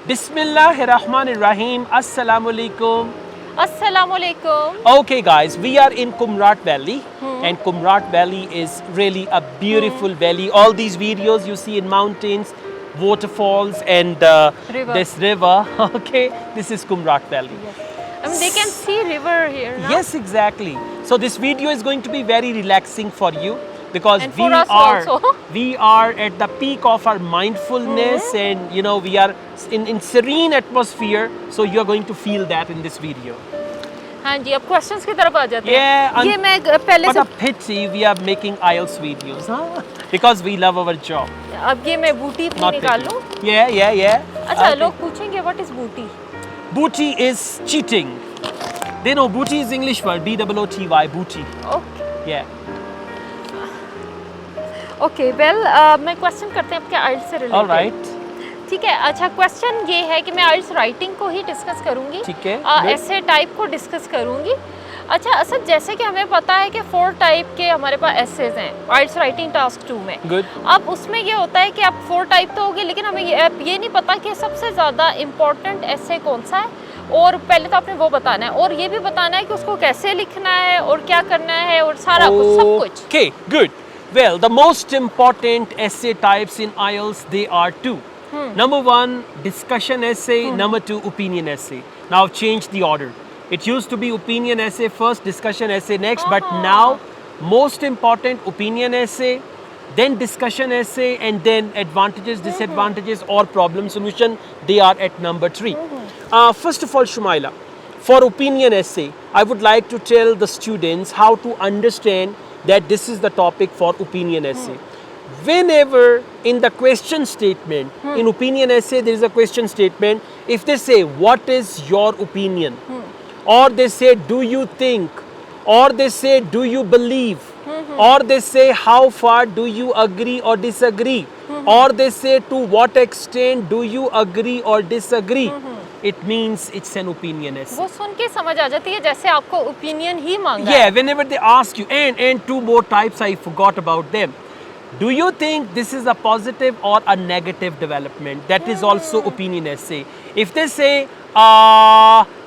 Bismillahirrahmanirrahim. Assalamu alaikum. Assalamu alaikum. Okay guys, we are in Kumrat Valley and Kumrat Valley is really a beautiful valley. All these videos you see in mountains, waterfalls and this river. Okay, this is Kumrat Valley. Yes. I mean, they can see river here now. Yes, exactly. So this video is going to be very relaxing for you because And for us also. we are at the peak of our mindfulness and you know we are in serene atmosphere, so you are going to feel that in this video. हाँ जी, अब questions की तरफ आ जाते Yeah, हैं। ये मैं पहले but से a pity we are making Ielts videos, huh? Because we love our job. अब ये मैं बूटी भी Not निकाल pity. लूँ। Yeah. अच्छा, लोग पूछेंगे what is बूटी? Booty is cheating. They know booty is English word, B-O-O-T-Y, booty. Okay. Yeah. Okay, well, मैं क्वेश्चन करते हैं आपके आइल्स से रिलेटेड। All right. ठीक है, अच्छा क्वेश्चन ये है कि मैं आइल्स राइटिंग को ही डिस्कस करूंगी। ठीक है, ऐसे टाइप को डिस्कस करूंगी। अच्छा असद, जैसे कि हमें पता है कि 4 टाइप के हमारे पास एसेज हैं आइल्स राइटिंग टास्क 2 में। Good. अब उसमें ये होता है कि आप 4 टाइप तो होगी, लेकिन हमें ये नहीं पता कि सबसे ज़्यादा इम्पोर्टेंट एसे कौन सा है। और पहले तो आपने वो बताना है और ये भी बताना है कि उसको कैसे लिखना है और क्या करना है और सारा कुछ, सब कुछ। Okay, good. Well, the most important essay types in IELTS, they are 2. Number 1, discussion essay. Number 2, opinion essay. Now I've changed the order. It used to be opinion essay first, discussion essay next, but now most important opinion essay, then discussion essay, and then advantages, disadvantages or problem solution, they are at number 3. First of all, Shumaila, for opinion essay, I would like to tell the students how to understand that this is the topic for opinion essay. Whenever in the question statement, in opinion essay there is a question statement, if they say what is your opinion, or they say do you think, or they say do you believe, or they say how far do you agree or disagree, or they say to what extent do you agree or disagree, it means it's an opinion essay. वो सुन के समझ आ जाती है जैसे आपको opinion ही मांगा Yeah, है। whenever they ask you, and 2 more types I forgot about them. Do you think this is a positive or a negative development? That is also opinion essay. If they say,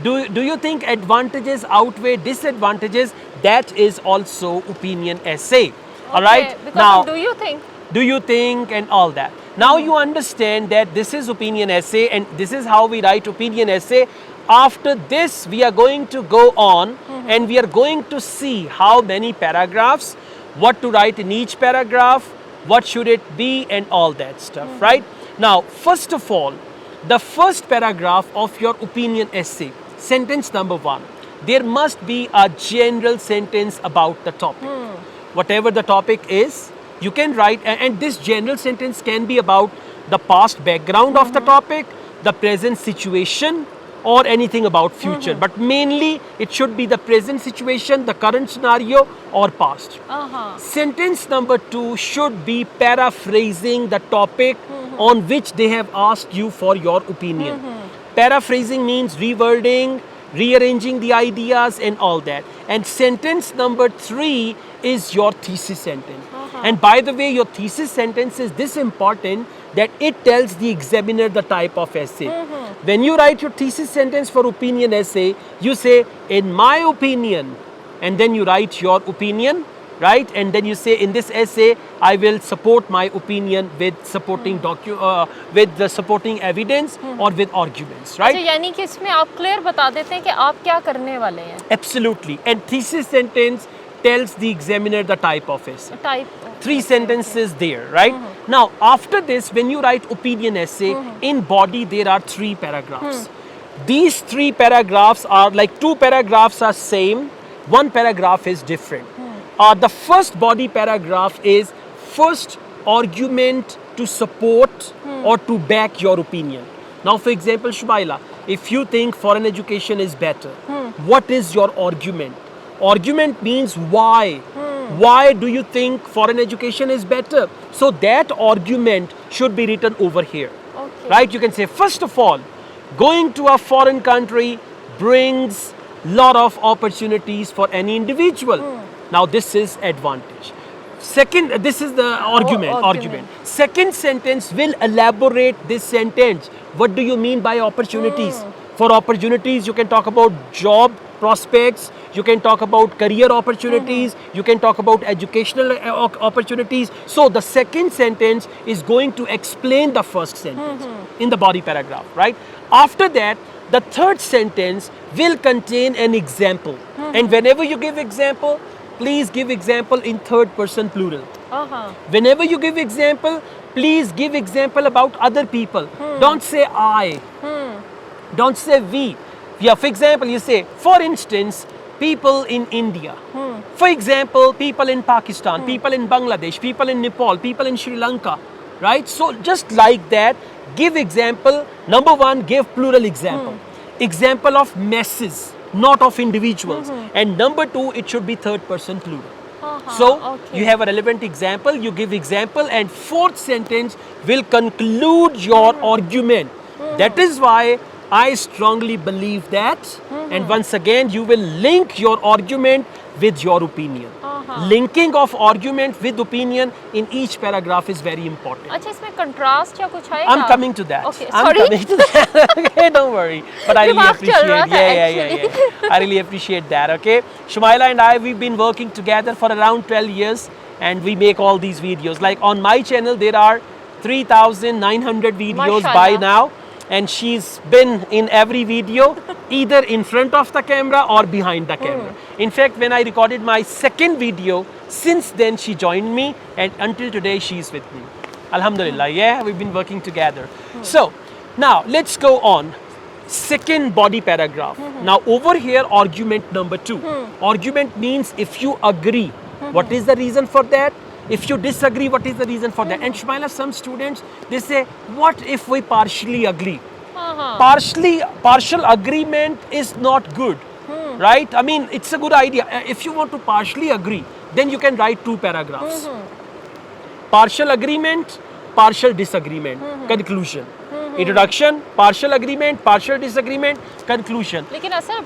do you think advantages outweigh disadvantages? That is also opinion essay. All right. Because Now, do you think and all that. Now you understand that this is opinion essay and this is how we write opinion essay. After this, we are going to go on and we are going to see how many paragraphs, what to write in each paragraph, what should it be and all that stuff, right? Now, first of all, the first paragraph of your opinion essay, sentence number 1, there must be a general sentence about the topic. Whatever the topic is, you can write, and this general sentence can be about the past background of the topic, the present situation, or anything about future. But mainly, it should be the present situation, the current scenario, or past. Sentence number 2 should be paraphrasing the topic on which they have asked you for your opinion. Paraphrasing means rewording, rearranging the ideas and all that. And sentence number 3 is your thesis sentence. And by the way, your thesis sentence is this important that it tells the examiner the type of essay. When you write your thesis sentence for opinion essay, you say, in my opinion, and then you write your opinion, right? And then you say, in this essay, I will support my opinion with supporting with the supporting evidence or with arguments, right? अच्छा, यानी कि इसमें आप clear बता देते हैं कि आप क्या करने वाले हैं। Absolutely. And thesis sentence tells the examiner the type of essay. Type. 3 sentences there, right? Now, after this, when you write opinion essay, in body there are 3 paragraphs. These 3 paragraphs are like 2 paragraphs are same, 1 paragraph is different. The first body paragraph is first argument to support or to back your opinion. Now, for example, Shubaila, if you think foreign education is better, what is your argument? Argument means why. Why do you think foreign education is better? So that argument should be written over here. Okay. Right? You can say, first of all, going to a foreign country brings lot of opportunities for any individual. Now this is advantage. Second, this is the argument. Second sentence will elaborate this sentence. what do you mean by opportunities? For opportunities, you can talk about job prospects, you can talk about career opportunities, you can talk about educational opportunities. So the second sentence is going to explain the first sentence in the body paragraph, right? After that, the third sentence will contain an example. And whenever you give example, please give example in third person plural. Whenever you give example, please give example about other people. Don't say I. Don't say we. Yeah, for example, you say, for instance, people in India. For example, people in Pakistan, people in Bangladesh, people in Nepal, people in Sri Lanka, right? So just like that, give example. Number one, give plural example. Example of masses, not of individuals. And number two, it should be third person plural. So you have a relevant example, you give example, and fourth sentence will conclude your argument. That is why I strongly believe that. And once again, you will link your argument with your opinion. Linking of argument with opinion in each paragraph is very important. अच्छा इसमें contrast या कुछ आएगा? I'm coming to that. Okay, I'm sorry. coming to that. Okay, don't worry. But I really दिमाग चल रहा appreciate. था Yeah. I really appreciate that. Okay, Shumaila and I, we've been working together for around 12 years, and we make all these videos. Like on my channel, there are 3,900 videos by Mashallah. now. And she's been in every video, either in front of the camera or behind the camera. In fact, when I recorded my second video, since then she joined me, and until today she's with me. Alhamdulillah, yeah, we've been working together. So, now let's go on. Second body paragraph. Now over here, argument number 2. Argument means if you agree, what is the reason for that? If you disagree, what is the reason for that? And Shumaila, some students, they say, what if we partially agree? Partial agreement is not good, right? I mean, it's a good idea. If you want to partially agree, then you can write 2 paragraphs. Partial agreement, partial disagreement, conclusion. Introduction, partial agreement, partial disagreement, conclusion. लेकिन ऐसा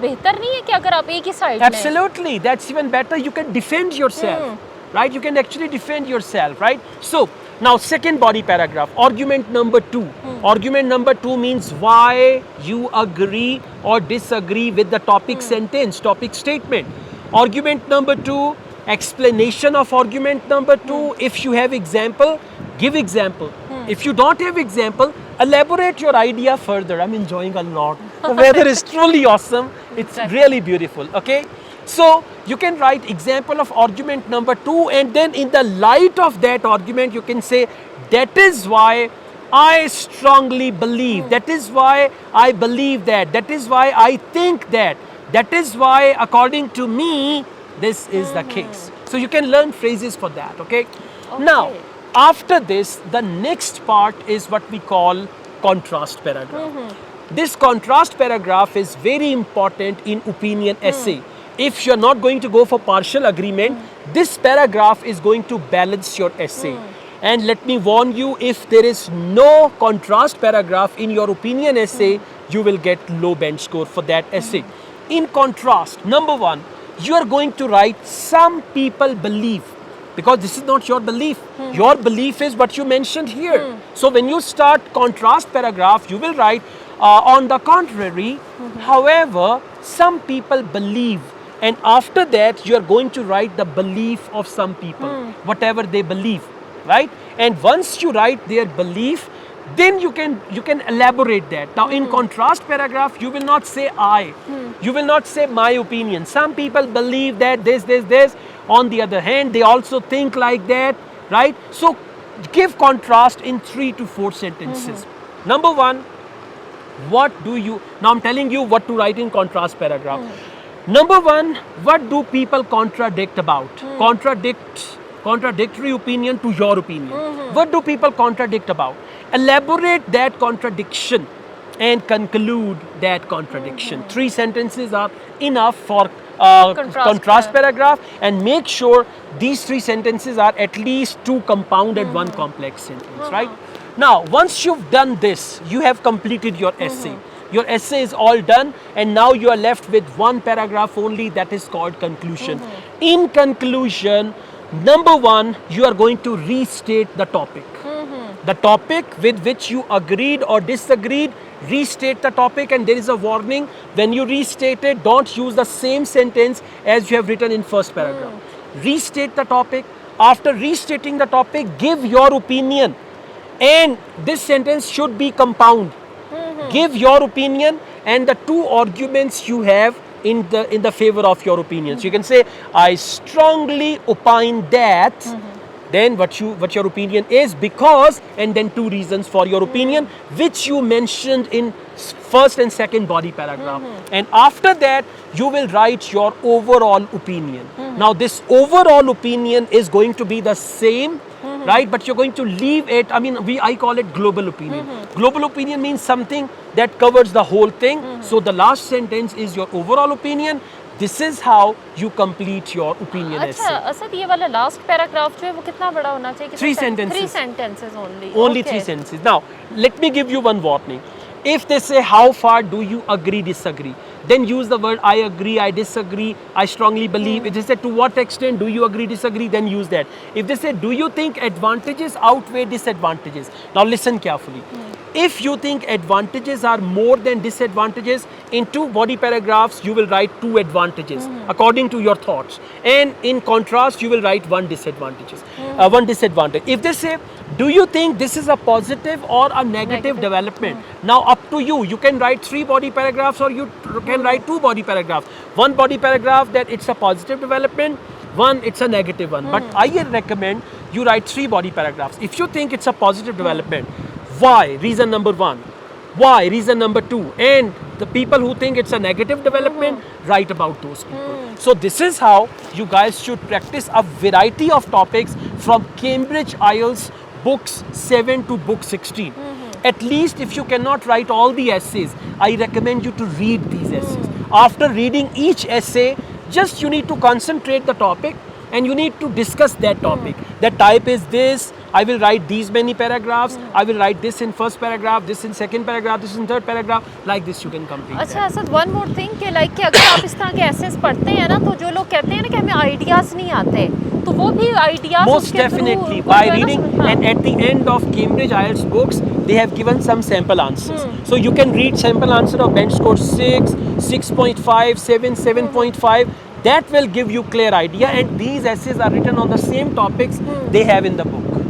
बेहतर नहीं है कि अगर आप एक ही side में Absolutely, that's even better. You can defend yourself, right? You can actually defend yourself, right? So now second body paragraph, argument number 2. Argument number 2 means why you agree or disagree with the topic sentence, topic statement. Argument number 2, explanation of argument number 2. If you have example, give example. If you don't have example, elaborate your idea further. I'm enjoying a lot. The weather is truly awesome. It's really beautiful. Okay. So you can write example of argument number 2, and then in the light of that argument, you can say, that is why I strongly believe. That is why I believe that. That is why I think that. That is why, according to me, this is the case. So you can learn phrases for that. Okay. Now, after this, the next part is what we call contrast paragraph. This contrast paragraph is very important in opinion essay. If you're not going to go for partial agreement, this paragraph is going to balance your essay. And let me warn you, if there is no contrast paragraph in your opinion essay, you will get low bench score for that essay. In contrast, number 1, you are going to write some people believe. Because this is not your belief. Your belief is what you mentioned here. So when you start contrast paragraph, you will write, on the contrary, however, some people believe. And after that, you are going to write the belief of some people, whatever they believe, right? And once you write their belief, then you can elaborate that. Now in contrast paragraph, you will not say I. You will not say my opinion. Some people believe that this. On the other hand, they also think like that, right? So give contrast in 3 to 4 sentences. Number 1, now I'm telling you what to write in contrast paragraph. Number 1, what do people contradict about? Contradictory opinion to your opinion. What do people contradict about? Elaborate that contradiction and conclude that contradiction. 3 sentences are enough for contrast paragraph, and make sure these 3 sentences are at least 2 compound and 1 complex sentence, right? Now, once you've done this, you have completed your essay. Your essay is all done, and now you are left with 1 paragraph only, that is called conclusion. In conclusion, number 1, you are going to restate the topic. The topic with which you agreed or disagreed, restate the topic, and there is a warning. When you restate it, don't use the same sentence as you have written in first paragraph. Restate the topic. After restating the topic, give your opinion. And this sentence should be compound. Give your opinion and the two arguments you have in the favor of your opinion. So you can say, I strongly opine that, then what your opinion is, because, and then two reasons for your opinion, which you mentioned in first and second body paragraph. And after that, you will write your overall opinion. Now this overall opinion is going to be the same, right? But you're going to leave it, I call it global opinion. Global opinion means something that covers the whole thing. So the last sentence is your overall opinion. This is how you complete your opinion essay. अच्छा असद ये वाला last paragraph जो है वो कितना बड़ा होना चाहिए? 3 sentences. 3 sentences only. Only 3 sentences. Now, let me give you one warning. If they say, how far do you agree, disagree? Then use the word I agree, I disagree, I strongly believe. If they say, to what extent do you agree, disagree? Then use that. If they say, do you think advantages outweigh disadvantages? Now listen carefully. If you think advantages are more than disadvantages, in 2 body paragraphs, you will write 2 advantages according to your thoughts. And in contrast, you will write 1 disadvantage. If they say, do you think this is a positive or a negative development? Now up to you. You can write 3 body paragraphs or you can write 2 body paragraphs. 1 body paragraph that it's a positive development, 1 it's a negative one. But I recommend you write 3 body paragraphs. If you think it's a positive development, why? Reason number 1. Why? Reason number 2. And the people who think it's a negative development, write about those people. So this is how you guys should practice a variety of topics from Cambridge IELTS books 7 to book 16. At least if you cannot write all the essays, I recommend you to read these essays. After reading each essay, just you need to concentrate the topic and you need to discuss that topic. That type is this, I will write these many paragraphs, I will write this in first paragraph, this in second paragraph, this in third paragraph, like this you can complete. अच्छा Asad one more thing कि like कि अगर आप इस तरह के assess पढ़ते हैं ना तो जो लोग कहते हैं ना कि हमें आइडियाज नहीं आते तो वो भी ideas most definitely by reading and at the end of Cambridge IELTS books they have given some sample answers. So you can read sample answer of bench score 6, 6.5, 7, 7.5. That will give you clear idea and these essays are written on the same topics they have in the book.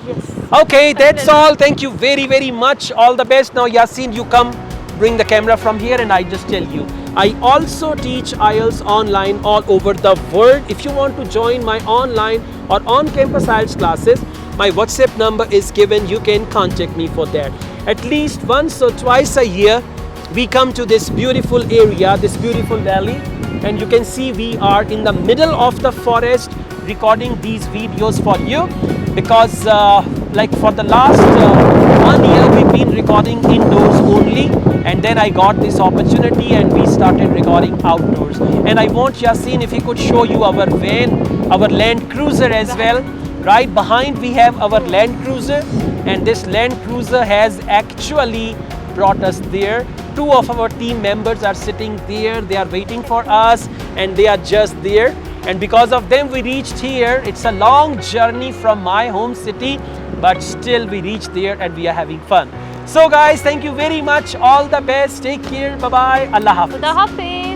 Yes. Okay, that's all. Thank you very, very much. All the best. Now, Yasin, you come, bring the camera from here and I just tell you. I also teach IELTS online all over the world. If you want to join my online or on-campus IELTS classes, my WhatsApp number is given. You can contact me for that. At least once or twice a year, we come to this beautiful area, this beautiful valley. And you can see we are in the middle of the forest recording these videos for you because like for the last 1 year we've been recording indoors only and then I got this opportunity and we started recording outdoors. And I want Yasin if he could show you our van, our Land Cruiser as well. Right behind we have our Land Cruiser and this Land Cruiser has actually brought us there. 2 of our team members are sitting there, they are waiting for us and they are just there and because of them we reached here. It's a long journey from my home city but still we reached there and we are having fun. So guys, thank you very much, all the best, take care, bye bye, Allah Hafiz. खुदा हाफिज.